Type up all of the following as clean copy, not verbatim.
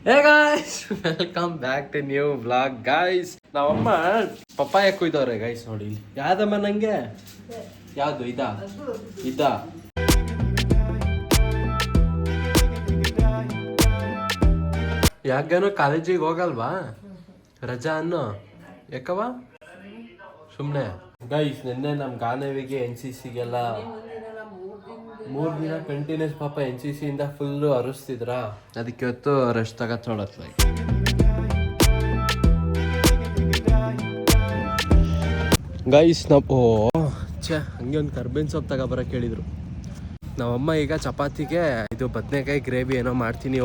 Hey guys, welcome back to new vlog guys. ನಾವಮ್ಮ papaya ಕುಯ್ದವ್ರೆ guys. ನೋಡಿ ಇಲ್ಲಿ ಯಾವ್ದಮ್ಮ ನಂಗೆ ಯಾವ್ದು ಇದ ಯಾಕೇನೋ ಕಾಲೇಜಿಗೆ ಹೋಗಲ್ವಾ? ರಜಾ ಅನ್ನೋ ಯಾಕವ ಸುಮ್ಮನೆ. ಗೈಸ್ ನಿನ್ನೆ ನಮ್ಮ ಗಾನವಿಗೆ NCCಗೆಲ್ಲ 3 ದಿನ ಕಂಟಿನ್ಯೂಸ್ ಪಾಪ NCC ಇಂದ ಫುಲ್ಲು ಅರಿಸ್ತಿದ್ರ. ಅದಕ್ಕೆ ಇವತ್ತು ರೆಸ್ಟ್ ತಗೋತೋಳತ್ಲ. ಗೈಸ್ ಹಂಗೆ ಒಂದು ಕರ್ಬೇವಿನ ಸೊಪ್ಪು ತಗೋಬರಕ್ಕೆ ಹೇಳಿದ್ರು ನಮ್ಮಮ್ಮ. ಈಗ ಚಪಾತಿಗೆ ಇದು ಬದನೆಕಾಯಿ ಗ್ರೇವಿ ಏನೋ ಮಾಡ್ತೀನಿ,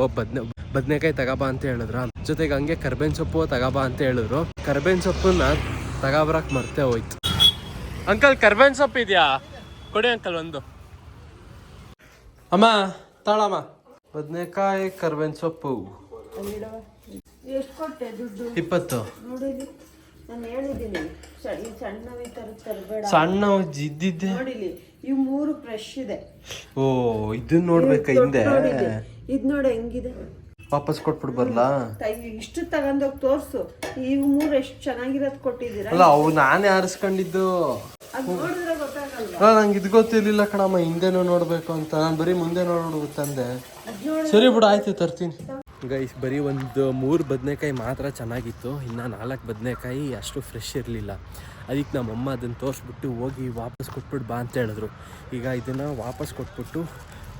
ಬದನೆಕಾಯಿ ತಗೋಬಾ ಅಂತ ಹೇಳಿದ್ರ. ಜೊತೆಗೆ ಹಂಗೆ ಕರ್ಬೇವಿನ ಸೊಪ್ಪು ತಗೋಬಾ ಅಂತ ಹೇಳಿದ್ರು. ಕರ್ಬೇವಿನ ಸೊಪ್ಪನ್ನ ತಗೋಬರಕ್ಕೆ ಮರ್ತೆ ಹೋಯ್ತು. ಅಂಕಲ್ ಕರ್ಬೇವಿನ ಸೊಪ್ಪು ಇದೆಯಾ? ಕೊಡಿ ಅಂಕಲ್ ಒಂದು. ಅಮ್ಮ ತಾಳಮ್ಮ, ಬದನೆಕಾಯಿ ಕರ್ಬೇವಿನ ಸೊಪ್ಪು 20. ಸಣ್ಣ ಇದ್ದಿದ್ದೆ ಇವ್ 3 ಫ್ರೆಶ್ ಇದೆ. ಓ ಇದನ್ನ ನೋಡ್ಬೇಕ ಹಿಂದೆ. ಇದ್ ನೋಡಿ ಹೆಂಗಿದೆ. ವಾಪಸ್ ಕೊಟ್ಬಿಡ್ ಬರ್ಲಾ? ಇಷ್ಟು ತಗೊಂಡೋಗಿ ತೋರ್ಸು. ಇವ್ 3 ಎಷ್ಟು ಚೆನ್ನಾಗಿರೋದ್ ಕೊಟ್ಟಿದ್ದೀರಾ. ಅಲ್ಲ ಅವು ನಾನೇ ಆರಿಸ್ಕೊಂಡಿದ್ದು. ನೋಡಿದ್ರೆ ಗೊತ್ತಾಗಲ್ಲ. ನಂಗೆ ಇದು ಗೊತ್ತಿರ್ಲಿಲ್ಲ ಕಣಮ್ಮ, ಹಿಂದೆನೂ ನೋಡ್ಬೇಕು ಅಂತ. ನಾನು ಬರೀ ಮುಂದೆ ನೋಡ್ಬೇಕಂದೆ. ಸರಿ ಬಿಡು, ಆಯ್ತು ತರ್ತೀನಿ. ಗೈಸ್ ಬರೀ ಒಂದು 3 ಬದನೆಕಾಯಿ ಮಾತ್ರ ಚೆನ್ನಾಗಿತ್ತು. ಇನ್ನು 4 ಬದನೆಕಾಯಿ ಅಷ್ಟು ಫ್ರೆಶ್ ಇರಲಿಲ್ಲ. ಅದಕ್ಕೆ ನಮ್ಮಮ್ಮ ಅದನ್ನು ತೋರಿಸ್ಬಿಟ್ಟು ಹೋಗಿ ವಾಪಸ್ ಕೊಟ್ಬಿಟ್ಟು ಬಾ ಅಂತ ಹೇಳಿದ್ರು. ಈಗ ಇದನ್ನು ವಾಪಸ್ ಕೊಟ್ಬಿಟ್ಟು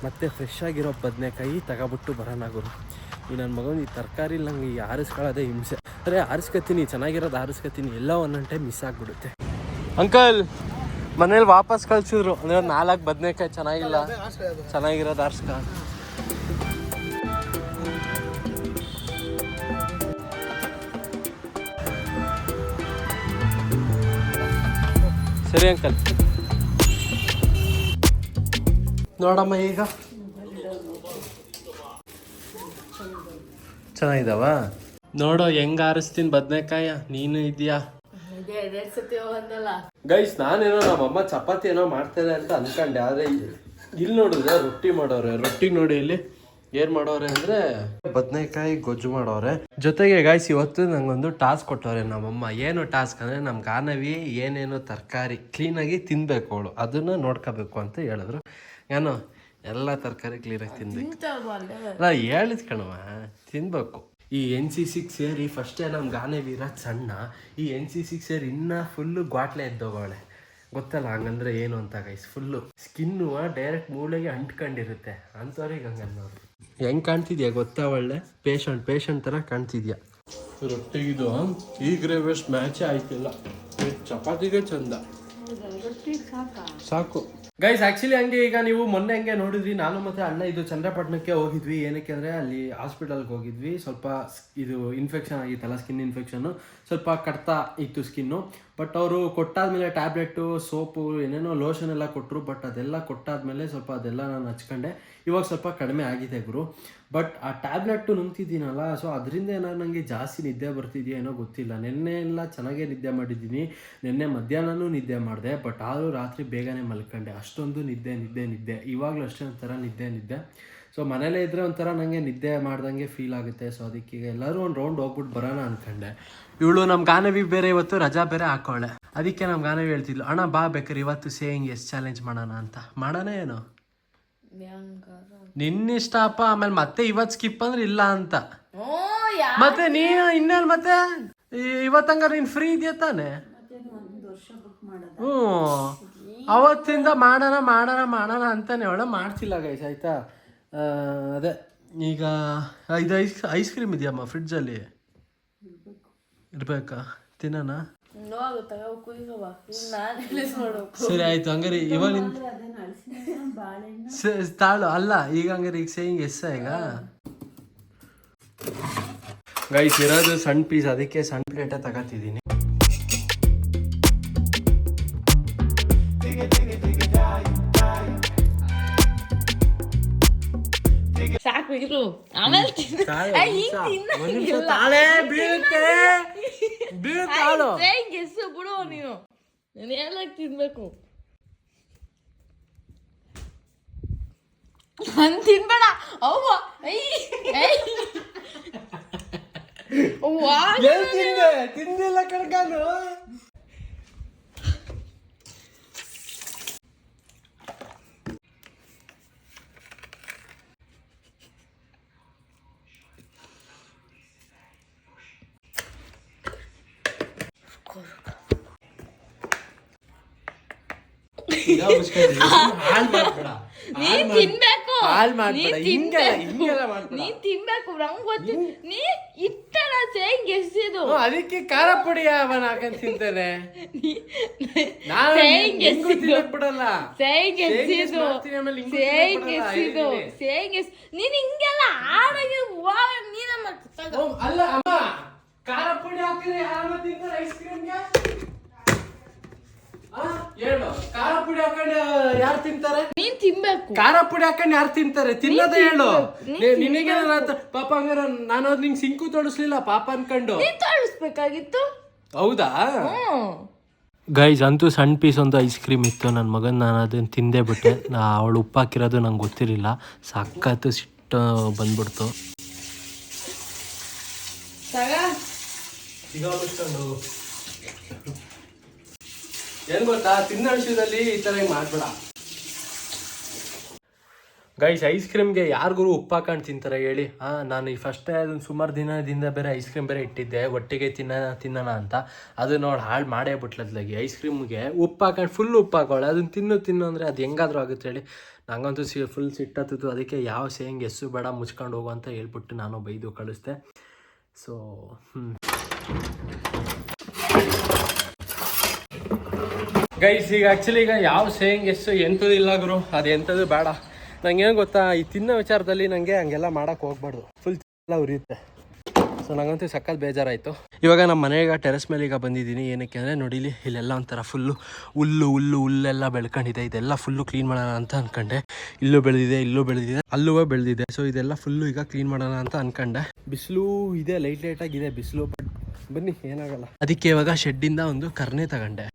ಮತ್ತೆ ಫ್ರೆಶ್ ಆಗಿರೋ ಬದನೆಕಾಯಿ ತಗೊಬಿಟ್ಟು ಬರೋಣ ಗುರು. ಈ ನನ್ನ ಮಗನ ಈ ತರಕಾರಿ ನಂಗೆ ಈ ಆರಿಸ್ಕೊಳ್ಳೋದೇ ಹಿಂಸೆ. ಅರೆ ಆರಿಸ್ಕೊತೀನಿ, ಚೆನ್ನಾಗಿರೋದು ಆರಿಸ್ಕೊತೀನಿ, ಎಲ್ಲ ಒಂದೊಂದು ಟೈಮ್ ಮಿಸ್ ಆಗಿಬಿಡುತ್ತೆ. ಅಂಕಲ್ ಮನೇಲಿ ವಾಪಸ್ ಕಳಿಸಿದ್ರು ಅಂದರೆ 4 ಬದನೆಕಾಯಿ ಚೆನ್ನಾಗಿಲ್ಲ, ಚೆನ್ನಾಗಿರೋದು ಆರಿಸ್ಕ. ಸರಿ ಅಂಕಲ್. ನೋಡಮ್ಮ ಈಗ ಚೆನ್ನಾಗಿದಾವ. ನೋಡೋ ಹೆಂಗ ಆರಿಸ್ತೀನಿ ಬದನೆಕಾಯ. ನೀನು ಇದೆಯಾ ಗೈಸ್? ನಾನೇನೋ ನಮ್ಮಮ್ಮ ಚಪಾತಿ ಏನೋ ಮಾಡ್ತಾರೆ ಅಂತ ಅನ್ಕೊಂಡೆ. ಆದ್ರೆ ಇಲ್ಲಿ ನೋಡಿದ್ರೆ ರೊಟ್ಟಿ ಮಾಡೋರೆ. ರೊಟ್ಟಿ ನೋಡಿ ಇಲ್ಲಿ ಏನ್ ಮಾಡೋರೆ ಅಂದ್ರೆ ಬದನೆಕಾಯಿ ಗೊಜ್ಜು ಮಾಡೋರೆ. ಜೊತೆಗೆ ಗೈಸ್ ಇವತ್ತು ನಂಗೊಂದು ಟಾಸ್ಕ್ ಕೊಟ್ಟವ್ರೆ ನಮ್ಮಮ್ಮ. ಏನು ಟಾಸ್ಕ್ ಅಂದ್ರೆ ನಮ್ ಗಾನವಿ ಏನೇನು ತರಕಾರಿ ಕ್ಲೀನಾಗಿ ತಿನ್ಬೇಕು ಅವಳು, ಅದನ್ನ ನೋಡ್ಕೋಬೇಕು ಅಂತ ಹೇಳಿದ್ರು. ಏನೋ ಎಲ್ಲ ತರಕಾರಿ ಕ್ಲೀನಾಗಿ ತಿನ್ಬೇಕು. ಅಲ್ಲ ಹೇಳಿದ್ ಕಣವ, ತಿನ್ಬೇಕು. ಈ NCCಗೆ ಸೇರಿ ಫಸ್ಟೇ ನಮ್ಮ ಗಾನವಿ ಇರೋದು ಸಣ್ಣ. ಈ NCCಗೆ ಸೇರಿ ಇನ್ನೂ ಫುಲ್ಲು ಗ್ವಾಟ್ಲೆ ಎದ್ದೋಗವಳೆ. ಗೊತ್ತಲ್ಲ ಹಂಗಂದ್ರೆ ಏನು ಅಂತ ಗೈಸ್. ಫುಲ್ಲು ಸ್ಕಿನ್ನು ಡೈರೆಕ್ಟ್ ಮೂಳೆಗೆ ಅಂಟ್ಕೊಂಡಿರುತ್ತೆ. ಅಂಥವ್ರಿಗೆ ಹಂಗೆ ನೋಡಿ ಹೆಂಗೆ ಕಾಣ್ತಿದ್ಯಾ ಗೊತ್ತಾ? ಒಳ್ಳೆ ಪೇಷಂಟ್ ಥರ ಕಾಣ್ತಿದ್ಯಾ. ರೊಟ್ಟಿಗಿದು ಈ ಗ್ರೇವಿಯಷ್ಟು ಮ್ಯಾಚೇ ಆಯ್ತಿಲ್ಲ. ಚಪಾತಿಗೆ ಚಂದ ಸಾಕು ಗೈಸ್. ಆ್ಯಕ್ಚುಲಿ ಹಂಗೆ ಈಗ ನೀವು ಮೊನ್ನೆ ಹಂಗೆ ನೋಡಿದ್ವಿ, ನಾನು ಮತ್ತು ಅಣ್ಣ ಇದು ಚಂದ್ರಪಟ್ಟಣಕ್ಕೆ ಹೋಗಿದ್ವಿ. ಏನಕ್ಕೆ ಅಂದರೆ ಅಲ್ಲಿ ಹಾಸ್ಪಿಟಲ್ಗೆ ಹೋಗಿದ್ವಿ. ಸ್ವಲ್ಪ ಇದು ಇನ್ಫೆಕ್ಷನ್ ಆಗಿತ್ತಲ್ಲ, ಸ್ಕಿನ್ ಇನ್ಫೆಕ್ಷನ್ನು, ಸ್ವಲ್ಪ ಕಟ್ತಾ ಇತ್ತು ಸ್ಕಿನ್ನು. ಬಟ್ ಅವರು ಕೊಟ್ಟಾದ್ಮೇಲೆ ಟ್ಯಾಬ್ಲೆಟು, ಸೋಪು, ಏನೇನೋ ಲೋಷನ್ ಎಲ್ಲ ಕೊಟ್ಟರು. ಬಟ್ ಅದೆಲ್ಲ ಕೊಟ್ಟಾದ್ಮೇಲೆ ಸ್ವಲ್ಪ ಅದೆಲ್ಲ ನಾನು ಹಚ್ಕೊಂಡೆ. ಇವಾಗ ಸ್ವಲ್ಪ ಕಡಿಮೆ ಆಗಿದೆ ಗುರು. ಬಟ್ ಆ ಟ್ಯಾಬ್ಲೆಟ್ಟು ನುಂಗ್ತಿದ್ದೀನಲ್ಲ, ಸೊ ಅದರಿಂದ ಏನಾದ್ರು ನನಗೆ ಜಾಸ್ತಿ ನಿದ್ದೆ ಬರ್ತಿದೆಯೋ ಏನೋ ಗೊತ್ತಿಲ್ಲ. ನಿನ್ನೆ ಎಲ್ಲ ಚೆನ್ನಾಗೇ ನಿದ್ದೆ ಮಾಡಿದ್ದೀನಿ. ನಿನ್ನೆ ಮಧ್ಯಾಹ್ನನೂ ನಿದ್ದೆ ಮಾಡಿದೆ. ಬಟ್ ಆದರೂ ರಾತ್ರಿ ಬೇಗನೆ ಮಲ್ಕೊಂಡೆ. ಅಷ್ಟೊಂದು ನಿದ್ದೆ. ಇವಾಗಲೂ ಅಷ್ಟೇ ಒಂಥರ ನಿದ್ದೆ. ಸೊ ಮನೇಲೇ ಇದ್ದರೆ ಒಂಥರ ನನಗೆ ನಿದ್ದೆ ಮಾಡ್ದಂಗೆ ಫೀಲ್ ಆಗುತ್ತೆ. ಸೊ ಅದಕ್ಕೆ ಈಗ ಎಲ್ಲರೂ ಒಂದು ರೌಂಡ್ ಹೋಗ್ಬಿಟ್ಟು ಬರೋಣ ಅಂದ್ಕೊಂಡೆ. ಇವಳು ನಮ್ಮ ಗಾನವಿ ಬೇರೆ ಇವತ್ತು ರಜಾ ಬೇರೆ ಹಾಕೊಳ್ಳೆ. ಅದಕ್ಕೆ ನಮ್ಮ ಗಾನವಿ ಹೇಳ್ತಿದ್ಲು, ಅಣ್ಣ ಬಾ ಬೇಕಾರೆ ಇವತ್ತು ಸೇಯಿಂಗ್ ಎಸ್ ಚಾಲೆಂಜ್ ಮಾಡೋಣ ಅಂತ. ಮಾಡೋಣ ಏನೋ ನಿನ್ನಿಷ್ಟ ಅಪ್ಪ. ಆಮೇಲೆ ಮತ್ತೆ ಇವತ್ತು ಸ್ಕಿಪ್ ಅಂದ್ರೆ ಇಲ್ಲ ಅಂತ. ಮತ್ತೆ ನೀನು ಇನ್ನೇನು ಮತ್ತೆ ಇವತ್ತಂಗಾರೆ ನೀನು ಫ್ರೀ ಇದೆಯಾ ತಾನೆ? ಅವತ್ತಿಂದ ಮಾಡೋಣ ಅಂತಾನೆ ಅವಳ ಮಾಡ್ತಿಲ್ಲ ಗೈಸ್. ಆಯ್ತಾ? ಅದೇ ಈಗ ಇದು ಐಸ್ ಕ್ರೀಮ್ ಇದೆಯಮ್ಮ ಫ್ರಿಡ್ಜಲ್ಲಿ, ಇರ್ಬೇಕಾ? ತಿನ್ನೋಣ? ಸರಿ ಆಯ್ತು ಹಂಗಾರೆ. ಇವಾಗ ತಾಳು ಅಲ್ಲ ಈಗ ಹಂಗಾರೆ. ಈಗ ಸೇಯಿಂಗ್ ಎಸ್ ಈಗ ಗೈಸ್ ಇರೋದು ಸಣ್ಣ ಪೀಸ್, ಅದಕ್ಕೆ ಸಣ್ಣ ಪ್ಲೇಟೇ ತಗೋತಿದ್ದೀನಿ. ಸಾಕು ಇರು, ಆಮೇಲೆ ಬಿಡು ನೀನು. ನಾನು ಹೇಳಕ್ ತಿನ್ಬೇಕು. ನಾನು ತಿನ್ಬೇಡ. ಅವ್ವ ತಿಂದಿಲ್ಲ ಕಡ್ಗಾನು. ನೀನ್ ತಿನ್ಬೇಕು, ಹಾಳ್ ಮಾಡ್ಬೇಡ, ನೀನ್ ಹಿಂಗೆಲ್ಲ ಮಾಡ್ಬೇಡ. ನೀನ್ ತಿನ್ಬೇಕು. ನಂಗ್ ಗೊತ್ತು ನೀ ಇಟ್ಟನ ಸೇಂಗ್ ಎಸಿದು ಅದಕ್ಕೆ ಖಾರ ಪುಡಿ ಅವನ ಹಾಕೊಂಡ್ ತಿಂತಾನೆ. ಸೇಂಗ್ ಎಸಿದು ಬಿಡಲ್ಲ, ಸೇಂಗ್ ಎಸಿದು ಸೇಂಗ್ ಎಸಿದು ಸೇಂಗ್ ಎಸ್ ನೀನ್ ಹಿಂಗೆಲ್ಲ ಆಡಾಗಿ ನೀನ ಮಾಡ್ತ. ಅಲ್ಲ ಅಮ್ಮ, ಖಾರ ಪುಡಿ ಹಾಕಿದ್ರೆ ಯಾರು ತಿಂತಾರೆ ಐಸ್ ಕ್ರೀಮ್ಗೆ? ಹೇಳು, ಖಾರ ಪುಡಿ ಹಾಕೊಂಡು ಯಾರು ತಿಂತಾರೆ? ನೀನ್ ತಿನ್ಬೇಕು. ಖಾರ ಪುಡಿ ಹಾಕೊಂಡು ಯಾರು ತಿಂತಾರೆ? ತಿನ್ನೋದೇ ಹೇಳು. ನಿನಗೆ ಪಾಪ ಹಂಗಾರ ನಾನು ನಿಂಗೆ ಸಿಂಕು ತೊಡಸ್ಲಿಲ್ಲ ಪಾಪ ಅನ್ಕೊಂಡು. ನೀನ್ ತೋರಿಸ್ಬೇಕಾಗಿತ್ತು. ಹೌದಾ? ಗೈಸ್, ಅಂತೂ ಸಣ್ಣ ಪೀಸ್ ಒಂದು ಐಸ್ ಕ್ರೀಮ್ ಇತ್ತು ನನ್ನ ಮಗನ್. ನಾನು ಅದನ್ನು ತಿಂದೇ ಬಿಟ್ಟೆ. ಅವಳು ಉಪ್ಪು ಹಾಕಿರೋದು ನಂಗೆ ಗೊತ್ತಿರಲಿಲ್ಲ. ಸಖತ್ತು ಸಿಟ್ಟು ಬಂದ್ಬಿಡ್ತು. ಏನ್ ಗೊತ್ತಾ, ತಿನ್ನೋ ವಿಷಯದಲ್ಲಿ ಈ ತರ ಮಾಡ್ಬೇಡ ಗೈಸ್. ಐಸ್ ಕ್ರೀಮ್ಗೆ ಯಾರಿಗೂ ಉಪ್ಪು ಹಾಕೊಂಡು ತಿಂತಾರೆ ಹೇಳಿ? ನಾನು ಈ ಫಸ್ಟೇ ಅದನ್ನು ಸುಮಾರು ದಿನದಿಂದ ಬೇರೆ ಐಸ್ ಕ್ರೀಮ್ ಬೇರೆ ಇಟ್ಟಿದ್ದೆ ಒಟ್ಟಿಗೆ ತಿನ್ನೋಣ ಅಂತ. ಅದು ನೋಡಿ ಹಾಳು ಮಾಡೇ ಬಿಟ್ಲದ್ಲಾಗಿ. ಐಸ್ ಕ್ರೀಮ್ಗೆ ಉಪ್ಪು ಹಾಕೊಂಡು ಫುಲ್ ಉಪ್ಪು ಹಾಕೊಳ್ಳೆ, ಅದನ್ನು ತಿನ್ನು ಅಂದರೆ ಅದು ಹೆಂಗಾದ್ರೂ ಆಗುತ್ತೆ ಹೇಳಿ? ನಂಗಂತೂ ಫುಲ್ ಸಿಟ್ಟತ್ತಿತ್ತು. ಅದಕ್ಕೆ ಯಾವ ಸೇಂಗ್ ಎಸ್ಸು ಬೇಡ, ಮುಚ್ಕೊಂಡು ಹೋಗು ಅಂತ ಹೇಳ್ಬಿಟ್ಟು ನಾನು ಬೈದು ಕಳಿಸ್ದೆ. ಸೊ ಗೈಸ್, ಈಗ ಆ್ಯಕ್ಚುಲಿ ಈಗ ಯಾವ ಸೇಂಗ್ ಎಸ್ಸು ಎಂಥದ್ದು ಇಲ್ಲ ಗುರು, ಅದು ಎಂಥದ್ದು ಬೇಡ. ನಂಗೇನು ಗೊತ್ತಾ, ಈ ತಿನ್ನೋ ವಿಚಾರದಲ್ಲಿ ನನಗೆ ಹಂಗೆಲ್ಲ ಮಾಡೋಕ್ಕೆ ಹೋಗ್ಬಾರ್ದು. ಫುಲ್ ಎಲ್ಲ ಉರಿಯುತ್ತೆ. ಸೊ ನಂಗಂತೂ ಸಖತ್ ಬೇಜಾರಾಯಿತು. ಇವಾಗ ನಮ್ಮ ಮನೆಗೆ ಟೆರೆಸ್ ಮೇಲೆ ಈಗ ಬಂದಿದ್ದೀನಿ. ಏನಕ್ಕೆ ಅಂದರೆ ನೋಡಿಲಿ, ಇಲ್ಲೆಲ್ಲ ಒಂಥರ ಫುಲ್ಲು ಹುಲ್ಲೆಲ್ಲ ಬೆಳ್ಕೊಂಡಿದೆ. ಇದೆಲ್ಲ ಫುಲ್ಲು ಕ್ಲೀನ್ ಮಾಡೋಣ ಅಂತ ಅಂದ್ಕೊಂಡೆ. ಇಲ್ಲೂ ಬೆಳೆದಿದೆ, ಅಲ್ಲೂ ಬೆಳೆದಿದೆ. ಸೊ ಇದೆಲ್ಲ ಫುಲ್ಲು ಈಗ ಕ್ಲೀನ್ ಮಾಡೋಣ ಅಂತ ಅಂದ್ಕೊಂಡೆ. ಬಿಸಿಲು ಇದೆ, ಲೈಟಾಗಿದೆ ಬಿಸಿಲು. ಬಟ್ ಬನ್ನಿ, ಏನಾಗಲ್ಲ. ಅದಕ್ಕೆ ಇವಾಗ ಶೆಡ್ಡಿಂದ ಒಂದು ಕರ್ನೆ ತಗೊಂಡೆ.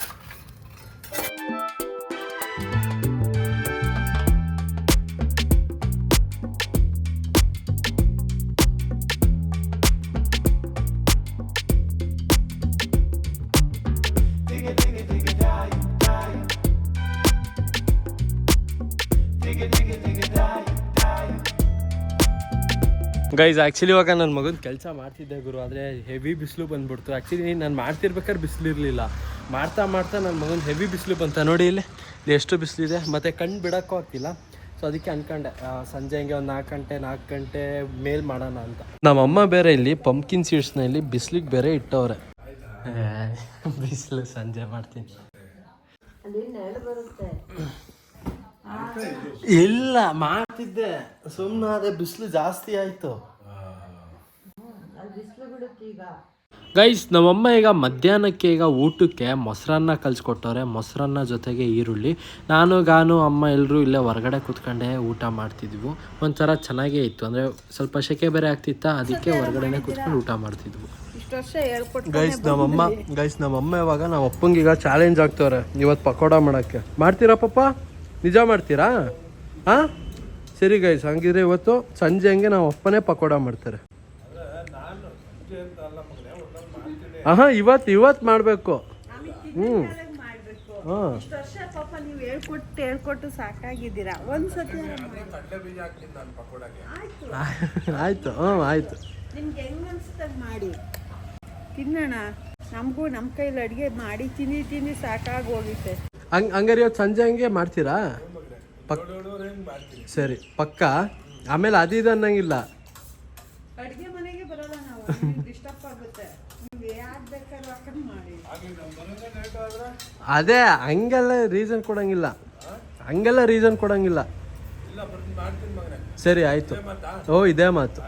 ಗೈಸ್, ಆ್ಯಕ್ಚುಲಿ ಇವಾಗ ನನ್ನ ಮಗನ ಕೆಲಸ ಮಾಡ್ತಿದ್ದೆ ಗುರು, ಆದರೆ ಹೆವಿ ಬಿಸಿಲು ಬಂದ್ಬಿಡ್ತು. ಆ್ಯಕ್ಚುಲಿ ನಾನು ಮಾಡ್ತಿರ್ಬೇಕಾದ್ರೆ ಬಿಸಿಲು ಇರಲಿಲ್ಲ. ಮಾಡ್ತಾ ನನ್ನ ಮಗನ ಹೆವಿ ಬಿಸಿಲು ಬಂತ. ನೋಡಿ ಇಲ್ಲಿ ಎಷ್ಟು ಬಿಸಿಲಿದೆ, ಮತ್ತು ಕಣ್ಣು ಬಿಡೋಕ್ಕೂ ಆಗ್ತಿಲ್ಲ. ಸೊ ಅದಕ್ಕೆ ಅಂದ್ಕೊಂಡೆ ಸಂಜೆ ಹಂಗೆ ಒಂದು 4 ಗಂಟೆ ಮೇಲ್ ಮಾಡೋಣ ಅಂತ. ನಮ್ಮಮ್ಮ ಬೇರೆ ಇಲ್ಲಿ ಪಂಪ್ಕಿನ್ ಸೀಡ್ಸ್ನ ಇಲ್ಲಿ ಬಿಸಿಲಿಗೆ ಬೇರೆ ಇಟ್ಟವ್ರೆ. ಬಿಸಿಲು ಸಂಜೆ ಮಾಡ್ತೀನಿ. ಇಲ್ಲ ಮಾಡ್ತಿದ್ದೆ, ಸುಮ್ಮನೆ ಅದೇ ಬಿಸಿಲು ಜಾಸ್ತಿ ಆಯ್ತು. ಗೈಸ್, ನಮ್ಮಮ್ಮ ಈಗ ಮಧ್ಯಾಹ್ನಕ್ಕೆ ಈಗ ಊಟಕ್ಕೆ ಮೊಸರನ್ನ ಕಲಿಸ್ಕೊಟ್ಟವ್ರೆ. ಮೊಸರನ್ನ ಜೊತೆಗೆ ಈರುಳ್ಳಿ. ನಾನು ಅಮ್ಮ ಎಲ್ಲರೂ ಇಲ್ಲೇ ಹೊರಗಡೆ ಕೂತ್ಕೊಂಡೆ ಊಟ ಮಾಡ್ತಿದ್ವು. ಒಂಥರ ಚೆನ್ನಾಗೇ ಇತ್ತು. ಅಂದರೆ ಸ್ವಲ್ಪ ಸೆಕೆ ಬೇರೆ ಆಗ್ತಿತ್ತ, ಅದಕ್ಕೆ ಹೊರಗಡೆನೆ ಕೂತ್ಕೊಂಡು ಊಟ ಮಾಡ್ತಿದ್ವು. ಗೈಸ್ ನಮ್ಮಮ್ಮ ಇವಾಗ ನಾವು ಅಪ್ಪಂಗೀಗ ಚಾಲೆಂಜ್ ಆಗ್ತವ್ರೆ ಇವತ್ತು ಪಕೋಡ ಮಾಡೋಕ್ಕೆ. ಮಾಡ್ತೀರಾ ಪಪ್ಪ? ನಿಜ ಮಾಡ್ತೀರಾ? ಹಾಂ ಸರಿ ಗೈಸ್, ಹಂಗಿದ್ರೆ ಇವತ್ತು ಸಂಜೆ ಹಂಗೆ ನಾವು ಅಪ್ಪನೇ ಪಕೋಡ ಮಾಡ್ತಾರೆ. ಇವತ್ತು ಮಾಡಬೇಕು. ಹೇಳ್ಕೊಟ್ಟು ಸಾಕಾಗಿದ್ದೀರಾ. ಒಂದ್ಸತಿ ಆಯ್ತು. ಆಯ್ತು, ನಿಮ್ಗೆ ಹೆಂಗ್ ಅನ್ಸ್ತಾಗ ಮಾಡಿ ತಿನ್ನೋಣ. ನಮಗೂ ನಮ್ಮ ಕೈಲಿ ಅಡುಗೆ ಮಾಡಿ ತಿಂದು ಸಾಕಾಗಿ ಹೋಗುತ್ತೆ. ಹಂಗಾರೆ ಇವತ್ತು ಸಂಜೆ ಹಂಗೆ ಮಾಡ್ತೀರಾ? ಸರಿ ಪಕ್ಕ. ಆಮೇಲೆ ಅದು ಅನ್ನಂಗಿಲ್ಲ. ಅಡುಗೆ ಮನೆಗೆ ಬರೋಲ್ಲ ನಾವು, ಡಿಸ್ಟರ್ಬ್ ಆಗುತ್ತೆ. ಯಾಕೆ ಬೇಕಾದ್ರೂ ಹಾಕೊಂಡು ಮಾಡಿ. ಅದೇ ಹಂಗೆಲ್ಲ ರೀಸನ್ ಕೊಡಂಗಿಲ್ಲ. ಸರಿ ಆಯ್ತು. ಇದೇ ಮಾತು.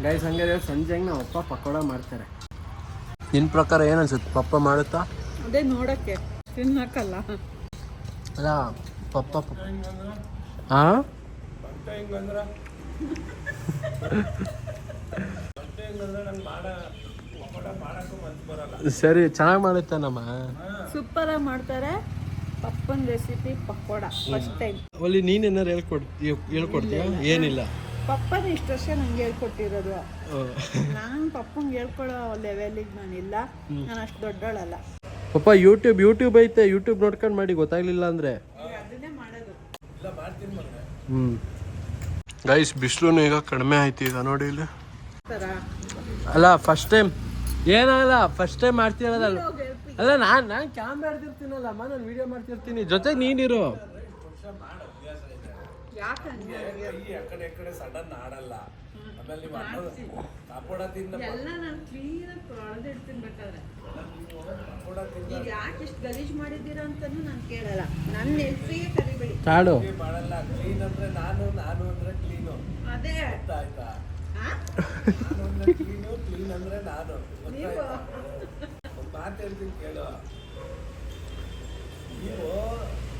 ಗೈಸ್, ಹಂಗಾರೆ ಸಂಜೆ ಹಂಗೆ ನಾವು ಅಪ್ಪ ಪಕೋಡ ಮಾಡ್ತಾರೆ. ನಿನ್ನ ಪ್ರಕಾರ ಏನು ಅನ್ಸುತ್ತೆ? ಪಪ್ಪ ಮಾಡುತ್ತಾ? ಅದೇ ನೋಡಕ್ಕೆ, ತಿನ್ನಕ್ಕಲ್ಲ. ಅಲ್ಲ ಪಪ್ಪ ಹಾಂ ಸರಿ, ಚೆನ್ನಾಗಿ ಮಾಡುತ್ತೆ ನಮ್ಮ. ಸೂಪರ್ ಆಗಿ ಮಾಡ್ತಾರೆ. ಪಪ್ಪನ ರೆಸಿಪಿ ಪಕೋಡ ಫಸ್ಟ್ ಟೈಮ್. ಅಲ್ಲಿ ನೀನೇನಾರು ಹೇಳ್ಕೊಡ್ತೀಯ? ಏನಿಲ್ಲ ಪಪ್ಪನೇ ಇಷ್ಟು ವರ್ಷ ನಂಗೆ ಹೇಳ್ಕೊಟ್ಟಿರೋದು. ನಾನು ಪಪ್ಪಂಗೆ ಹೇಳ್ಕೊಳ್ಳೋ ಲೆವೆಲಿಗೆ ನಾನಿಲ್ಲ, ನಾನು ಅಷ್ಟು ದೊಡ್ಡೋಳಲ್ಲ. ಪಪ್ಪ ಯೂಟ್ಯೂಬ್ ಐತೆ, ಯೂಟ್ಯೂಬ್ ನೋಡ್ಕೊಂಡು ಮಾಡಿ, ಗೊತ್ತಾಗ್ಲಿಲ್ಲ ಅಂದ್ರೆ. ಅದನ್ನೇ ಮಾಡೋದು. ಗೈಸ್ ಬಿಸಿಲು ಈಗ ಕಡಿಮೆ ಆಯ್ತು ಈಗ ನೋಡಿ ಇಲ್ಲಿ. ಥರ ಅಲ್ಲ ಫಸ್ಟ್ ಟೈಮ್ ಏನಾಗಲ್ಲ, ಫಸ್ಟ್ ಟೈಮ್ ಮಾಡ್ತಿರೋದಲ್ಲ. ಅಲ್ಲ ನಾನು ಕ್ಯಾಮ್ರಾ ಆಡ್ತಿರ್ತೀನಲ್ಲ ಅಮ್ಮ, ನಾನು ವಿಡಿಯೋ ಮಾಡ್ತಿರ್ತೀನಿ, ಜೊತೆಗೆ ನೀನಿರು. ಯಾಕಂದ್ರೆ ಎಲ್ಲ ನಾನು ಕ್ಲೀನಾಗಿ ತೊಳೆದಿಡ್ತೀನಿ. ಬೇಕಾದ್ರೆ ಈಗ ಯಾಕೆ ಇಷ್ಟು ಗಲೀಜ್ ಮಾಡಿದ್ದೀರಾ ಅಂತಲೂ ನಾನು ಕೇಳಲ್ಲ. ನನ್ನ ಹೆಸರಿಗೆ ಕರಿಬೇಡಿ. ಕಾಡು ಅದೇ ನೀವು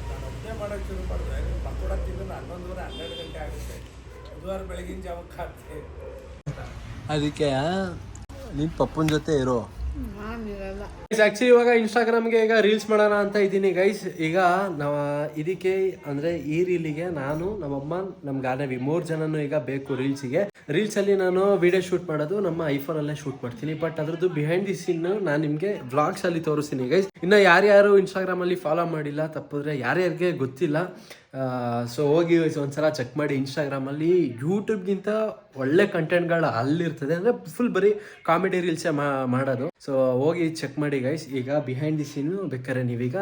ನಾನು ಒಬ್ಬನೇ ಮಾಡೋಕ್ಕೆ ಶುರು ಮಾಡಿದ್ರೆ ನೀವು ಪಕೋಡ ತಿನ್ನೋದು 11:30-12 ಗಂಟೆ ಆಗುತ್ತೆ. ಬುಧವಾರ ಬೆಳಗಿನ ಜಾವಕ್ಕೆ ಆಗ್ತದೆ. ಅದಕ್ಕೆ ನೀನು ಪಪ್ಪನ ಜೊತೆ ಇರೋ. ನಾನಿರಲ್ಲ. ಆ್ಯಕ್ಚುಲಿ ಇವಾಗ ಇನ್ಸ್ಟಾಗ್ರಾಮ್ಗೆ ಈಗ ರೀಲ್ಸ್ ಮಾಡೋಣ ಅಂತ ಇದ್ದೀನಿ ಗೈಸ್. ಈಗ ನಾವು ಇದಕ್ಕೆ ಅಂದರೆ ಈ ರೀಲಿಗೆ ನಾನು, ನಮ್ಮಮ್ಮ, ನಮ್ಮ ಗಾನವಿ 3 ಜನನೂ ಈಗ ಬೇಕು ರೀಲ್ಸಿಗೆ. ರೀಲ್ಸಲ್ಲಿ ನಾನು ವಿಡಿಯೋ ಶೂಟ್ ಮಾಡೋದು ನಮ್ಮ ಐಫೋನಲ್ಲೇ ಶೂಟ್ ಮಾಡ್ತೀನಿ. ಬಟ್ ಅದ್ರದ್ದು ಬಿಹೈಂಡ್ ದಿ ಸೀನ್ ನಾನು ನಿಮಗೆ ವ್ಲಾಗ್ಸಲ್ಲಿ ತೋರಿಸ್ತೀನಿ ಗೈಸ್. ಇನ್ನು ಯಾರ್ಯಾರು ಇನ್ಸ್ಟಾಗ್ರಾಮಲ್ಲಿ ಫಾಲೋ ಮಾಡಿಲ್ಲ, ತಪ್ಪಿದ್ರೆ ಯಾರ್ಯಾರಿಗೆ ಗೊತ್ತಿಲ್ಲ, ಸೊ ಹೋಗಿ ಒಂದ್ಸಲ ಚೆಕ್ ಮಾಡಿ. ಇನ್ಸ್ಟಾಗ್ರಾಮಲ್ಲಿ ಯೂಟ್ಯೂಬ್ಗಿಂತ ಒಳ್ಳೆ ಕಂಟೆಂಟ್ಗಳು ಅಲ್ಲಿರ್ತದೆ, ಅಂದರೆ ಫುಲ್ ಬರೀ ಕಾಮಿಡಿ ರೀಲ್ಸೇ ಮಾಡೋದು. ಸೊ ಹೋಗಿ ಚೆಕ್ ಮಾಡಿ ಗೈಸ್. ಈಗ ಬಿಹೈಂಡ್ ದಿ ಸೀನು ಬೇಕಾದ್ರೆ ನೀವೀಗ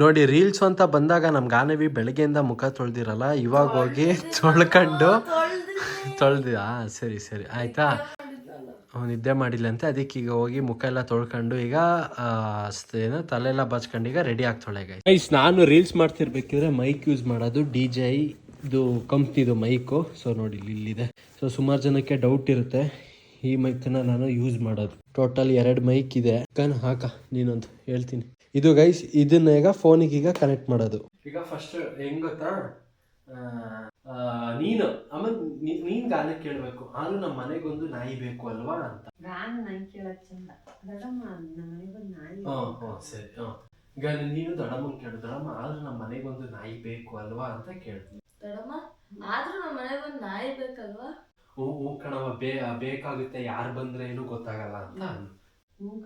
ನೋಡಿ ರೀಲ್ಸ್ ಅಂತ ಬಂದಾಗ ನಮ್ಮ ಗಾನವಿ ಬೆಳಗ್ಗೆಯಿಂದ ಮುಖ ತೊಳ್ದಿರಲ್ಲ, ಇವಾಗ ಹೋಗಿ ತೊಳ್ದಿಯಾ? ಸರಿ ಆಯ್ತಾ. ನಿದ್ದೆ ಮಾಡಿಲ್ಲ ಅಂತ ಅದಕ್ಕೆ ಈಗ ಹೋಗಿ ಮುಖ ಎಲ್ಲ ತೊಳ್ಕೊಂಡು ಈಗ ಏನು ತಲೆಲ್ಲ ಬಚ್ಕೊಂಡು ಈಗ ರೆಡಿ ಆಗ್ತಾಳೆ ಗೈಸ್. ನಾನು ರೀಲ್ಸ್ ಮಾಡ್ತಿರ್ಬೇಕಿದ್ರೆ ಮೈಕ್ ಯೂಸ್ ಮಾಡೋದು DJI ಇದು ಕಂಪ್ನಿದು ಮೈಕು. ಸೊ ನೋಡಿ ಇಲ್ಲಿದೆ. ಸೊ ಸುಮಾರು ಜನಕ್ಕೆ ಡೌಟ್ ಇರುತ್ತೆ, ಈ ಮೈಕನ್ನ ನಾನು ಯೂಸ್ ಮಾಡೋದು. ಟೋಟಲ್ 2 ಮೈಕ್ ಇದೆ. ಹಾಕ ನೀನೊಂದು ಹೇಳ್ತೀನಿ. ಇದು ಗೈಸ್, ಇದನ್ನ ಈಗ ಫೋನಿಗೆ ಈಗ ಕನೆಕ್ಟ್ ಮಾಡೋದು. ಈಗ ಫಸ್ಟ್ ಹೆಂಗ್ ಗೊತ್ತಾ, ನೀನು ಆಮೇಲೆ ನೀನ್ ಗಾನ ಕೇಳ್ಬೇಕು. ಆದ್ರೂ ನಮ್ಮ ಮನೆಗೊಂದು ನಾಯಿ ಬೇಕು ಅಲ್ವಾ ಅಂತ. ಸರಿ. ಈಗ ನೀನು ದೊಡ್ಡಮ್ಮನ್ ಕೇಳು, ದೊಡ್ಡಮ್ಮ ಆದ್ರೂ ನಮ್ಮ ಮನೆಗೊಂದು ನಾಯಿ ಬೇಕು ಅಲ್ವಾ ಅಂತ ಕೇಳ್ತೀನಿ. ಆದ್ರೂ ನಮ್ಮ ಮನೆಗೊಂದು ನಾಯಿ ಬೇಕಲ್ವಾ? ಹ್ಞೂ ಕಣವ, ಬೇಕಾಗುತ್ತೆ, ಯಾರು ಬಂದ್ರೆ ಏನು ಗೊತ್ತಾಗಲ್ಲ ಅಂತ.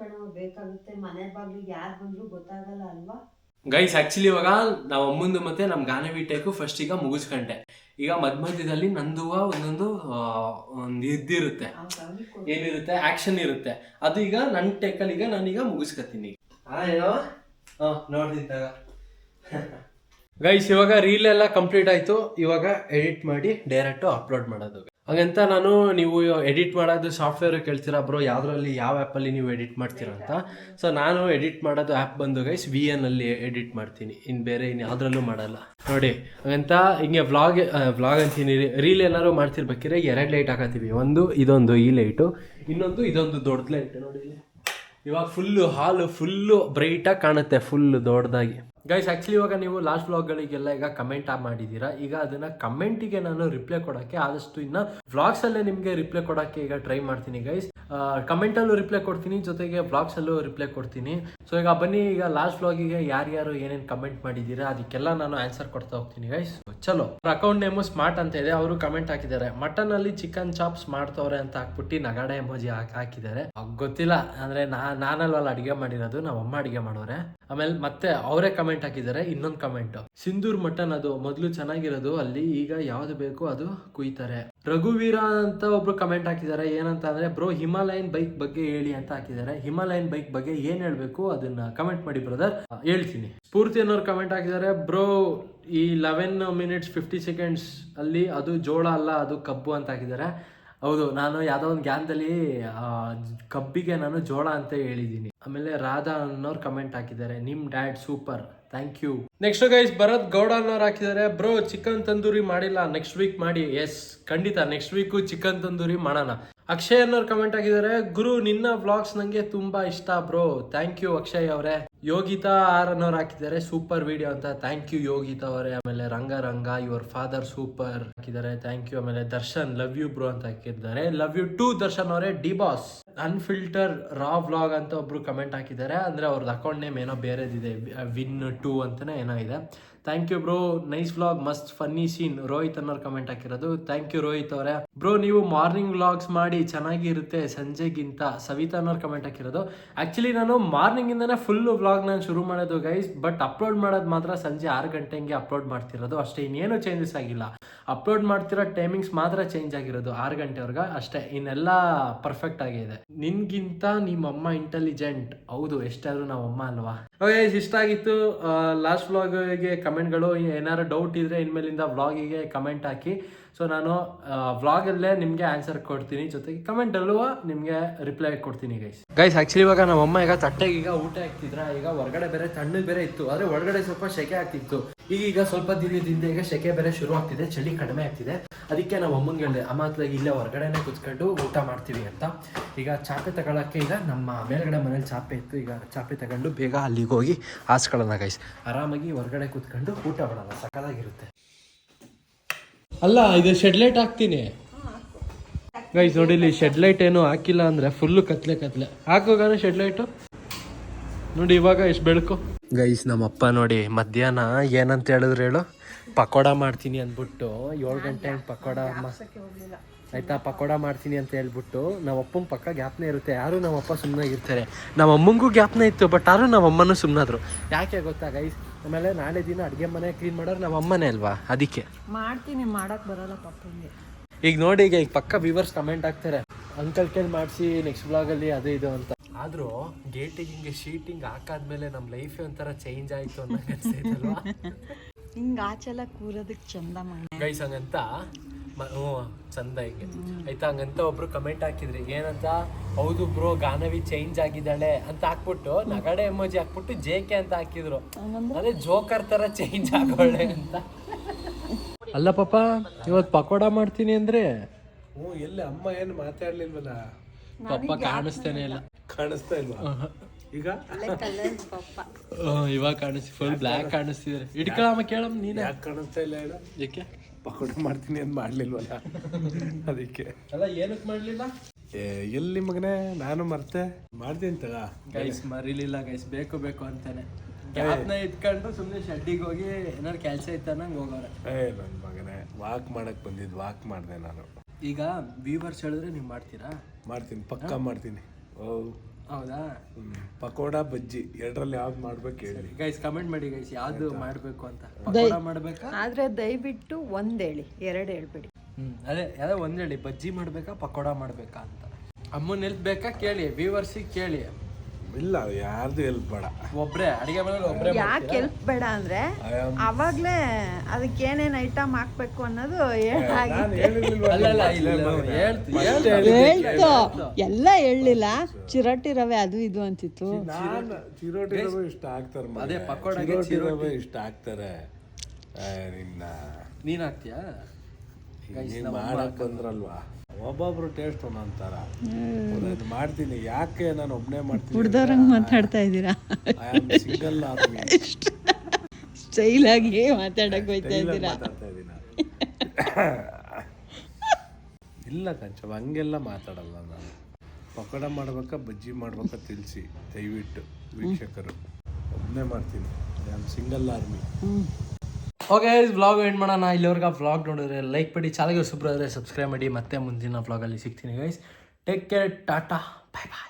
ಕಣವ ಬೇಕಾಗುತ್ತೆ, ಮನೆ ಬಾಗಿಲಿಗೆ ಯಾರು ಬಂದ್ರು ಗೊತ್ತಾಗಲ್ಲ ಅಲ್ವಾ ಗೈಸ್. ಆಕ್ಚುಲಿ ಇವಾಗ ನಾವು ಅಮ್ಮಂದು ಮತ್ತೆ ನಮ್ಮ ಗಾನವಿ ಟೇಕು ಫಸ್ಟ್ ಈಗ ಮುಗಿಸ್ಕೊಂಡೆ. ಈಗ ಮಧ್ಯದಲ್ಲಿ ನಂದುವ ಒಂದೊಂದು ಇದಿರುತ್ತೆ, ಏನಿರುತ್ತೆ, ಆಕ್ಷನ್ ಇರುತ್ತೆ. ಅದು ಈಗ ನನ್ನ ಟೇಕಲ್ಲಿ ಈಗ ನಾನೀಗ ಮುಗಿಸ್ಕೊತೀನಿ. ಏನೋ ನೋಡ್ತಿದ್ದಾಗ ಗೈಸ್ ಇವಾಗ ರೀಲ್ ಎಲ್ಲ ಕಂಪ್ಲೀಟ್ ಆಯ್ತು. ಇವಾಗ ಎಡಿಟ್ ಮಾಡಿ ಡೈರೆಕ್ಟ್ ಅಪ್ಲೋಡ್ ಮಾಡೋದು. ಹಾಗಂತ ನಾನು, ನೀವು ಎಡಿಟ್ ಮಾಡೋದು ಸಾಫ್ಟ್ವೇರ್ ಕೇಳ್ತೀರಾ ಬ್ರೋ, ಯಾವುದ್ರಲ್ಲಿ ಯಾವ ಆ್ಯಪಲ್ಲಿ ನೀವು ಎಡಿಟ್ ಮಾಡ್ತೀರಾ ಅಂತ. ಸೊ ನಾನು ಎಡಿಟ್ ಮಾಡೋದು ಆ್ಯಪ್ ಬಂದು ಗೈಸ್ VN ಅಲ್ಲಿ ಎಡಿಟ್ ಮಾಡ್ತೀನಿ, ಬೇರೆ ಯಾವುದ್ರಲ್ಲೂ ಮಾಡಲ್ಲ ನೋಡಿ. ಹಾಗಂತ ಹಿಂಗೆ ವ್ಲಾಗ್ ಅಂತೀನಿ, ರೀಲ್ ಏನಾದ್ರು ಮಾಡ್ತಿರ್ಬೇಕಿದ್ರೆ 2 ಲೈಟ್ ಹಾಕತ್ತೀವಿ. ಒಂದು ಇದೊಂದು ಈ ಲೈಟು, ಇನ್ನೊಂದು ಇದೊಂದು ದೊಡ್ಡ ಲೈಟ್ ನೋಡಿ. ಇವಾಗ ಹಾಲು ಫುಲ್ಲು ಬ್ರೈಟಾಗಿ ಕಾಣುತ್ತೆ, ಫುಲ್ ದೊಡ್ಡದಾಗಿ ಗೈಸ್. ಆ್ಯಕ್ಚುಲಿ ಇವಾಗ ನೀವು ಲಾಸ್ಟ್ ವ್ಲಾಗ್ಗಳಿಗೆಲ್ಲ ಈಗ ಕಮೆಂಟ್ ಮಾಡಿದ್ದೀರಾ. ಈಗ ಅದನ್ನು ಕಮೆಂಟಿಗೆ ನಾನು ರಿಪ್ಲೈ ಕೊಡೋಕ್ಕೆ ಆದಷ್ಟು ಇನ್ನು ವ್ಲಾಗ್ಸಲ್ಲೇ ನಿಮಗೆ ರಿಪ್ಲೈ ಕೊಡೋಕ್ಕೆ ಈಗ ಟ್ರೈ ಮಾಡ್ತೀನಿ ಗೈಸ್. ಕಮೆಂಟಲ್ಲೂ ರಿಪ್ಲೈ ಕೊಡ್ತೀನಿ, ಜೊತೆಗೆ ವ್ಲಾಗ್ಸಲ್ಲೂ ರಿಪ್ಲೈ ಕೊಡ್ತೀನಿ. ಸೊ ಈಗ ಬನ್ನಿ, ಈಗ ಲಾಸ್ಟ್ ವ್ಲಾಗಿಗೆ ಯಾರ್ಯಾರು ಏನೇನು ಕಮೆಂಟ್ ಮಾಡಿದ್ದೀರಾ ಅದಕ್ಕೆಲ್ಲ ನಾನು ಆನ್ಸರ್ ಕೊಡ್ತಾ ಹೋಗ್ತೀನಿ ಗೈಸ್. ಚಲೋ. ಅಕೌಂಟ್ ನೇಮು ಸ್ಮಾರ್ಟ್ ಅಂತ ಇದೆ, ಅವರು ಕಮೆಂಟ್ ಹಾಕಿದ್ದಾರೆ. ಮಟನಲ್ಲಿ ಚಿಕನ್ ಚಾಪ್ಸ್ ಮಾಡ್ತವ್ರೆ ಅಂತ ಹಾಕ್ಬಿಟ್ಟು ನಗಾಡೆ ಎಮೋಜಿ ಹಾಕಿದ್ದಾರೆ. ಗೊತ್ತಿಲ್ಲ, ಅಂದರೆ ನಾನಲ್ವಲ್ಲ ಅಡುಗೆ ಮಾಡಿರೋದು, ನಮ್ಮ ಅಮ್ಮ ಅಡುಗೆ ಮಾಡೋರೆ. ಆಮೇಲೆ ಮತ್ತೆ ಅವರೇ ಕಮೆಂಟ್ ಹಾಕಿದ್ದಾರೆ. ಇನ್ನೊಂದು ಕಮೆಂಟ್, ಸಿಂಧೂರ್ ಮಟನ್ ಅದು ಮೊದಲು ಚೆನ್ನಾಗಿರೋದು, ಅಲ್ಲಿ ಈಗ ಯಾವ್ದು ಬೇಕು ಅದು ಕುಯ್ತಾರೆ. ರಘುವೀರ ಅಂತ ಒಬ್ರು ಕಮೆಂಟ್ ಹಾಕಿದ್ದಾರೆ. ಏನಂತ ಅಂದ್ರೆ, ಬ್ರೋ ಹಿಮಾಲಯನ್ ಬೈಕ್ ಬಗ್ಗೆ ಹೇಳಿ ಅಂತ ಹಾಕಿದ್ದಾರೆ. ಹಿಮಾಲಯನ್ ಬೈಕ್ ಬಗ್ಗೆ ಏನ್ ಹೇಳ್ಬೇಕು ಅದನ್ನ ಕಮೆಂಟ್ ಮಾಡಿ ಬ್ರದರ್, ಹೇಳ್ತೀನಿ. ಸ್ಫೂರ್ತಿ ಅನ್ನೋರು ಕಮೆಂಟ್ ಹಾಕಿದ್ದಾರೆ. ಬ್ರೋ ಈ 11 minutes 50 seconds ಅಲ್ಲಿ ಅದು ಜೋಳ ಅಲ್ಲ, ಅದು ಕಬ್ಬು ಅಂತ ಹಾಕಿದ್ದಾರೆ. ಹೌದು, ನಾನು ಯಾವುದೋ ಒಂದು ಗ್ಯಾನ್ದಲ್ಲಿ ಕಬ್ಬಿಗೆ ನಾನು ಜೋಳ ಅಂತ ಹೇಳಿದ್ದೀನಿ. ಆಮೇಲೆ ರಾಧಾ ಅನ್ನೋರು ಕಮೆಂಟ್ ಹಾಕಿದ್ದಾರೆ, ನಿಮ್ dad super, thank you. Next guys Bharath Gowda ಅನ್ನೋರು ಹಾಕಿದ್ದಾರೆ. ಬ್ರೋ ಚಿಕನ್ ತಂದೂರಿ ಮಾಡಿಲ್ಲ, ನೆಕ್ಸ್ಟ್ ವೀಕ್ ಮಾಡಿ. ಎಸ್ ಖಂಡಿತ, ನೆಕ್ಸ್ಟ್ ವೀಕು ಚಿಕನ್ ತಂದೂರಿ ಮಾಡೋಣ. ಅಕ್ಷಯ್ ಅನ್ನೋರು ಕಮೆಂಟ್ ಹಾಕಿದ್ದಾರೆ. ಗುರು ನಿನ್ನ ವ್ಲಾಗ್ಸ್ ನಂಗೆ ತುಂಬಾ ಇಷ್ಟ ಬ್ರೋ, ಥ್ಯಾಂಕ್ ಯು ಅಕ್ಷಯ್ ಅವರೇ. ಯೋಗಿತಾ ಆರ್ ಅನ್ನೋರು ಹಾಕಿದ್ದಾರೆ, ಸೂಪರ್ ವಿಡಿಯೋ ಅಂತ, ಥ್ಯಾಂಕ್ ಯು ಯೋಗಿತಾ ಅವರೇ. ಆಮೇಲೆ ರಂಗ ಯುವರ್ ಫಾದರ್ ಸೂಪರ್ ಹಾಕಿದ್ದಾರೆ, ಥ್ಯಾಂಕ್ ಯು. ಆಮೇಲೆ ದರ್ಶನ್ ಲವ್ ಯು ಬ್ರೋ ಅಂತ ಹಾಕಿದ್ದಾರೆ, ಲವ್ ಯು ಟು ದರ್ಶನ್ ಅವರೇ. ಡಿ ಬಾಸ್ ಅನ್ಫಿಲ್ಟರ್ ರಾ ವ್ಲಾಗ್ ಅಂತ ಒಬ್ರು ಕಮೆಂಟ್ ಹಾಕಿದ್ದಾರೆ. ಅಂದ್ರೆ ಅವ್ರದ್ದು ಅಕೌಂಟ್ ನೇಮ್ ಏನೋ ಬೇರೆದಿದೆ, ವಿನ್ 2 ಅಂತಾನೆ ಏನೋ ಇದೆ. Thank you bro, nice vlog, ಮಸ್ತ್ ಫನ್ನಿ ಸೀನ್. ರೋಹಿತ್ ಅನ್ನೋರು ಕಮೆಂಟ್ ಹಾಕಿರೋದು. ಥ್ಯಾಂಕ್ ಯು ರೋಹಿತ್ ಅವರೇ. ಬ್ರೋ ನೀವು ಮಾರ್ನಿಂಗ್ ವ್ಲಾಗ್ಸ್ ಮಾಡಿ ಚೆನ್ನಾಗಿರುತ್ತೆ ಸಂಜೆಗಿಂತ. ಸವಿತಾ ಅನ್ನೋರು ಕಮೆಂಟ್ ಹಾಕಿರೋದು. ಆ್ಯಕ್ಚುಲಿ ನಾನು ಮಾರ್ನಿಂಗಿಂದನೇ ಫುಲ್ ವ್ಲಾಗ್ ನಾನು ಶುರು ಮಾಡೋದು ಗೈಸ್, ಬಟ್ ಅಪ್ಲೋಡ್ ಮಾಡೋದು ಮಾತ್ರ ಸಂಜೆ 6 ಗಂಟೆಗೆ ಅಪ್ಲೋಡ್ ಮಾಡ್ತಿರೋದು ಅಷ್ಟೇ, ಇನ್ನೇನು ಚೇಂಜಸ್ ಆಗಿಲ್ಲ. ಅಪ್ಲೋಡ್ ಮಾಡ್ತಿರೋ ಟೈಮಿಂಗ್ಸ್ ಮಾತ್ರ ಚೇಂಜ್ ಆಗಿರೋದು 6 ಗಂಟೆವರೆಗೆ ಅಷ್ಟೇ, ಇನ್ನೆಲ್ಲ ಪರ್ಫೆಕ್ಟ್ ಆಗಿದೆ. ನಿನ್ಗಿಂತ ನಿಮ್ಮಮ್ಮ ಇಂಟೆಲಿಜೆಂಟ್. ಹೌದು, ಎಷ್ಟಾದ್ರೂ ನಾವು ಅಮ್ಮ ಅಲ್ವಾ. ಓಕೆ, ಇಷ್ಟ ಆಗಿತ್ತು ಲಾಸ್ಟ್ ವ್ಲಾಗ್ಗೆ ಕಮೆಂಟ್ಗಳು. ಏನಾದ್ರು ಡೌಟ್ ಇದ್ರೆ ಇನ್ಮೇಲಿಂದ ವ್ಲಾಗಿಗೆ ಕಮೆಂಟ್ ಹಾಕಿ. ಸೊ ನಾನು ವ್ಲಾಗಲ್ಲೇ ನಿಮಗೆ ಆನ್ಸರ್ ಕೊಡ್ತೀನಿ, ಜೊತೆಗೆ ಕಮೆಂಟಲ್ಲೂ ನಿಮಗೆ ರಿಪ್ಲೈ ಕೊಡ್ತೀನಿ ಗೈಸ್. ಆ್ಯಕ್ಚುಲಿ ಇವಾಗ ನಮ್ಮಮ್ಮ ಈಗ ತಟ್ಟೆಗೆ ಈಗ ಊಟ ಹಾಕ್ತಿದ್ರ. ಈಗ ಹೊರಗಡೆ ಬೇರೆ ತಣ್ಣಗೆ ಬೇರೆ ಇತ್ತು, ಆದರೆ ಒಳಗಡೆ ಸ್ವಲ್ಪ ಸೆಕೆ ಆಗ್ತಿತ್ತು. ಈಗ ಸ್ವಲ್ಪ ದಿನದಿಂದ ಈಗ ಸೆಕೆ ಬೇರೆ ಶುರು ಆಗ್ತಿದೆ, ಚಳಿ ಕಡಿಮೆ ಆಗ್ತಿದೆ. ಅದಕ್ಕೆ ನಾವು ಅಮ್ಮಂಗೆ ಹೇಳಿದೆ, ಅಮ್ಮ ಹತ್ರ ಇಲ್ಲೇ ಹೊರಗಡೆನೆ ಕುತ್ಕೊಂಡು ಊಟ ಮಾಡ್ತೀವಿ ಅಂತ. ಈಗ ಚಾಪೆ ತಗೊಳಕ್ಕೆ ಈಗ ನಮ್ಮ ಮೇಲ್ಗಡೆ ಮನೇಲಿ ಚಾಪೆ ಇತ್ತು, ಈಗ ಚಾಪೆ ತಗೊಂಡು ಬೇಗ ಅಲ್ಲಿಗೆ ಹೋಗಿ ಹಾಸ್ಕೊಳ್ಳೋಣ ಗೈಸ್. ಆರಾಮಾಗಿ ಹೊರಗಡೆ ಕುತ್ಕೊಂಡು ಊಟ ಮಾಡೋಣ, ಸಕ್ಕದಾಗಿರುತ್ತೆ. ಅಲ್ಲ, ಇದು ಶೆಡ್ ಲೈಟ್ ಹಾಕ್ತೀನಿ ಗೈಸ್. ನೋಡಿ ಇಲ್ಲಿ ಶೆಡ್ ಲೈಟ್ ಏನು ಹಾಕಿಲ್ಲ ಅಂದ್ರೆ ಫುಲ್ಲು ಕತ್ಲೆ ಹಾಕೋಗಾನ ಶೆಡ್ ಲೈಟು ನೋಡಿ. ಇವಾಗ ಎಷ್ಟು ಬೆಳಕು ಗೈಸ್. ನಮ್ಮಪ್ಪ ನೋಡಿ ಮಧ್ಯಾಹ್ನ ಏನಂತ ಹೇಳಿದ್ರು ಹೇಳು, ಪಕೋಡ ಮಾಡ್ತೀನಿ ಅಂದ್ಬಿಟ್ಟು 7 ಗಂಟೆ ಪಕೋಡ ಆಯ್ತಾ, ಪಕೋಡ ಮಾಡ್ತೀನಿ ಅಂತ ಹೇಳ್ಬಿಟ್ಟು ನಮ್ಮಪ್ಪನ ಪಕ್ಕ ಗ್ಯಾಪ್ನೇ ಇರುತ್ತೆ. ಯಾರು ನಮ್ಮಪ್ಪ ಸುಮ್ಮನೆ ಇರ್ತಾರೆ, ನಮ್ಮಮ್ಮಂಗೂ ಗ್ಯಾಪ್ನೇ ಇತ್ತು, ಬಟ್ ಯಾರು ನಮ್ಮಮ್ಮನೂ ಸುಮ್ಮನಾದ್ರು. ಯಾಕೆ ಗೊತ್ತಾ ಗೈಸ್, ಆಮೇಲೆ ನಾಳೆ ದಿನ ಅಡುಗೆ ಮನೆ ಕ್ಲೀನ್ ಮಾಡೋರು ನಮ್ಮಮ್ಮನೇ ಅಲ್ವಾ, ಅದಕ್ಕೆ ಮಾಡ್ತೀನಿ, ಮಾಡಕ್ ಬರಲ್ಲ ಪಪ್ಪಂಗೆ. ಈಗ ನೋಡಿ, ಈಗ ಪಕ್ಕ ವ್ಯೂವರ್ಸ್ ಕಮೆಂಟ್ ಆಗ್ತಾರೆ, ಅಂಕಲ್ ಕೇಳಿ ಮಾಡಿಸಿ ನೆಕ್ಸ್ಟ್ ಬ್ಲಾಗಲ್ಲಿ ಅದು ಇದು ಅಂತ. ಆದರೂ ಗೇಟಿಗೆ ಹಿಂಗೆ ಶೀಟಿಂಗ್ ಹಾಕಾದ್ಮೇಲೆ ನಮ್ಮ ಲೈಫೇ ಒಂಥರ ಚೇಂಜ್ ಆಯಿತು ಅನ್ನೋ ಅನ್ಸೈತಲ್ವಾ. ಹಿಂಗೆ ಆಚೆಲ್ಲ ಕೂರೋದಕ್ಕೆ ಚಂದ ಮಾಡಿ ಗೈಸ್. ಹಂಗಂತ ಚಂದ ಹಿಂಗೆ ಆಯ್ತಾ. ಹಂಗಂತ ಒಬ್ರು ಕಮೆಂಟ್ ಹಾಕಿದ್ರಿ, ಏನಂತ, ಹೌದು ಬ್ರೋ ಗಾನವಿ ಚೇಂಜ್ ಆಗಿದ್ದಾಳೆ ಅಂತ ಹಾಕ್ಬಿಟ್ಟು ನಗಡೆ ಎಮೋಜಿ ಹಾಕ್ಬಿಟ್ಟು JK ಅಂತ ಹಾಕಿದ್ರು. ಅದೇ ಜೋಕರ್ ತರ ಚೇಂಜ್ ಆಗೋಳೆ ಅಂತ. ಅಲ್ಲ ಪಾಪ, ಇವತ್ತು ಪಕೋಡ ಮಾಡ್ತೀನಿ ಅಂದ್ರೆ ಎಲ್ಲಿ ಅಮ್ಮ ಏನು ಮಾತಾಡ್ಲಿಲ್ವಲ್ಲ, ಪಪ್ಪ ಕಾಣಿಸ್ತಾನೆ ಇಲ್ಲ. ಕಾಣಿಸ್ತಾ ಇಲ್ವಾ ಈಗ? ಇವಾಗ ಕಾಣಿಸ್ತಿ, ಫುಲ್ ಬ್ಲ್ಯಾಕ್ ಕಾಣಿಸ್ತಿದ್ದಾರೆ. ಇಟ್ಕೊಳಮ್ಮ, ಕೇಳಮ್ಮ ನೀನು. ಯಾಕೆ ಕಾಣಿಸ್ತಾ ಇಲ್ಲ ಹೇಳ? ಏಕೆ ಪಕೋಡ ಮಾಡ್ತೀನಿ ಅಂತ ಮಾಡ್ಲಿಲ್ವಲ್ಲ ಅದಕ್ಕೆ. ಅಲ್ಲ, ಏನಕ್ಕೆ ಮಾಡ್ಲಿಲ್ಲ? ಎಲ್ಲಿ ಮಗನೇ, ನಾನು ಮರ್ತೆ ಮಾಡ್ತೀನಿ ತಗ. ಗೈಸ್ ಮರಿಲಿಲ್ಲ ಗೈಸ್, ಬೇಕು ಅಂತಾನೆ ಗ್ಯಾಪ್ನ ಇಟ್ಕೊಂಡು ಸುಮ್ಮನೆ ಶೆಡ್ಡಿಗೆ ಹೋಗಿ ಏನಾದ್ರು ಕೆಲಸ ಇತ್ತನ್ನಂಗೆ ಹೋಗೋರೆ. ನನ್ನ ಮಗನೇ, ವಾಕ್ ಮಾಡಕ್ ಬಂದಿದ್ದು, ವಾಕ್ ಮಾಡಿದೆ ನಾನು. ಈಗ ವ್ಯೂವರ್ಸ್ ಹೇಳಿದ್ರೆ ನೀವು ಮಾಡ್ತೀರಾ? ಮಾಡ್ತೀನಿ, ಪಕ್ಕಾ ಮಾಡ್ತೀನಿ. ಹೌದಾ? ಪಕೋಡ ಬಜ್ಜಿ ಎರಡರಲ್ಲಿ ಯಾವ್ದು ಮಾಡ್ಬೇಕು ಹೇಳಿ ಗೈಸ್, ಕಮೆಂಟ್ ಮಾಡಿ ಗೈಸ್, ಯಾವ್ದು ಮಾಡ್ಬೇಕು ಅಂತ. ಪಕೋಡ ಮಾಡ್ಬೇಕಾ? ಆದ್ರೆ ದಯವಿಟ್ಟು ಒಂದ್ ಹೇಳಿ, 2 ಹೇಳ್ಬೇಡಿ. ಅದೇ ಯಾವ್ದೋ ಒಂದ್ ಹೇಳಿ, ಬಜ್ಜಿ ಮಾಡ್ಬೇಕಾ ಪಕೋಡ ಮಾಡ್ಬೇಕಾ ಅಂತ. ಅಮ್ಮನ ಹೆಲ್ಪ್ ಬೇಕಾ ಕೇಳಿ, ವ್ಯೂವರ್ಸಿಗೆ ಕೇಳಿ. ಇಲ್ಲ, ಯಾರ್ದು ಹೆಲ್ಪ್ ಬೇಡ. ಒಬ್ರೆ ಅಡಿಗೆ ಮನೇಲಿ ಒಬ್ರೆ. ಯಾಕೆ ಹೆಲ್ಪ್ ಬೇಡ ಅಂದ್ರೆ ಅವಾಗ್ಲೇ ಅದಕ್ಕೆ ಏನೇನ್ ಐಟಮ್ ಹಾಕ್ಬೇಕು ಅನ್ನೋದು ಹೇಳ್ತು. ಎಲ್ಲ ಹೇಳಲಿಲ್ಲ, ಚಿರೋಟಿ ರವೆ ಅದು ಇದು ಅಂತಿತ್ತು. ಚಿರೋಟಿ ರವೆ ಇಷ್ಟ ಹಾಕ್ತಾರೆ, ಅದೇ ಪಕೋಡಗೆ ರವೆ ಇಷ್ಟ ಹಾಕ್ತಾರೆ. ನೀನ್ ಹಾಕ್ತೀಯಾ? ಮಾಡಕ್ ಬಂದ್ರಲ್ವಾ, ಒಬ್ಬೊಬ್ರು ಟೇಸ್ಟ್ ಒಂದೊಂಥರ. ಮಾಡ್ತೀನಿ, ಯಾಕೆ ನಾನು ಒಬ್ಬನೇ ಮಾಡ್ತೀನಿ? ಹುಡ್ದವ್ರಂಗ್ ಮಾತಾಡ್ತಾ ಇದ್ದೀರಾ, ಸಿಂಗಲ್ ಆರ್ಮಿ ಸ್ಟೈಲ್ ಆಗಿ ಮಾತಾಡಕ್ ಹೋಯ್ತಾ ಇದ್ದೀರಾ. ಇಲ್ಲ ಕಂಚವ, ಹಂಗೆಲ್ಲ ಮಾತಾಡಲ್ಲ ನಾನು. ಪಕೋಡ ಮಾಡ್ಬೇಕಾ ಬಜ್ಜಿ ಮಾಡ್ಬೇಕಾ ತಿಳಿಸಿ ದಯವಿಟ್ಟು ವೀಕ್ಷಕರು. ಒಬ್ಬನೇ ಮಾಡ್ತೀನಿ, single army. Okay, vlog end ಮಾಡೋಣ. ಇಲ್ಲಿವರೆಗೆ ವ್ಲಾಗ್ ನೋಡಿದ್ರೆ ಲೈಕ್ ಮಾಡಿ, ಚಾನಲ್ಗೆ ಸೂಪರ್ ಆದರೆ ಸಬ್ಸ್ಕ್ರೈಬ್ ಮಾಡಿ. ಮತ್ತೆ ಮುಂದಿನ ವ್ಲಾಗಲ್ಲಿ ಸಿಗ್ತೀನಿ ಗೈಸ್. ಟೇಕ್ ಕೇರ್, ಟಾಟಾ, ಬಾಯ್ ಬಾಯ್.